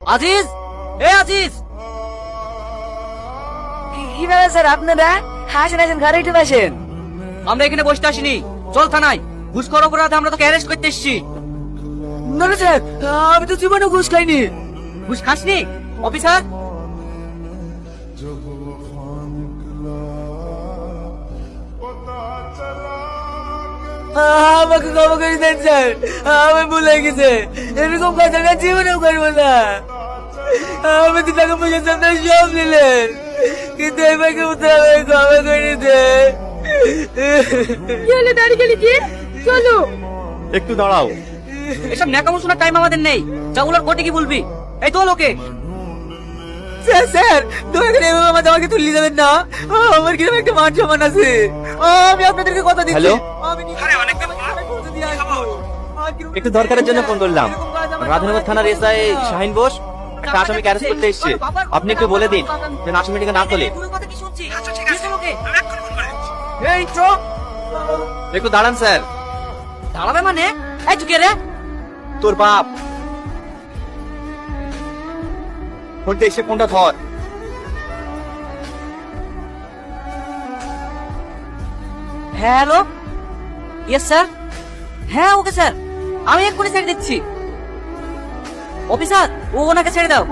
আজিজ, আজিজ, কি ব্যাপার স্যার আপনারা? আসেন আসেন, ঘরে একটু বসেন। আমরা এখানে বসতে আসিনি, চল থানায়। ঘুষখোর অপরাধে আমরা তোকে অ্যারেস্ট করতে এসেছি। না না স্যার, আমি তো জীবনে ঘুষ খাইনি। ঘুষ খাসনি অফিসার? আমাকে ক্ষমা করে দেন স্যার, আমি ভুলে গেছে। এরকম কথা না জীবনেও করবো না। আমি তো টাকা পয়সা আপনার সব নিলেন, কিন্তু এবারকে উত্তর আমাকে ক্ষমা করে দেন। কি হলো দাঁড়িয়ে গেলি যে? চলো। একটু দাঁড়াও। এসব ন্যাকামো শোনার টাইম আমাদের নেই। যাগুলোর কোর্টে কি বলবি? এই তো লোকে। স্যার স্যার, দয়া করে এভাবে আমাকে তুলে দেবেন না। আমার কিরকম একটা মান সম্মান আছে। আমি আপনাদেরকে কথা দিচ্ছি। হ্যালো? আমি নিজে পৌঁছে দিয়ে আসবো। আর কিরকম- একটু দরকারের জন্য ফোন করলাম। রাধানগর থানার এসআই শাহিন বোস একটা আসামিকে অ্যারেস্ট করতে এসেছে। আপনি একটু বলে দিন যেন আসামিটিকে না তোলে। পুরো কথা কি শুনছি? ঠিক আছে লোকে। এই চোখ, একটু দাঁড়ান স্যার। দাঁড়াবে মানে? এই তুই কে রে? তোর বাপ। ফোনটা এসে ফোনটা ধর। Hello, yes sir. হ্যাঁ ওকে স্যার, আমি এক্ষুনি ছেড়ে দিচ্ছি। অফিসার, ওনাকে ছেড়ে দাও।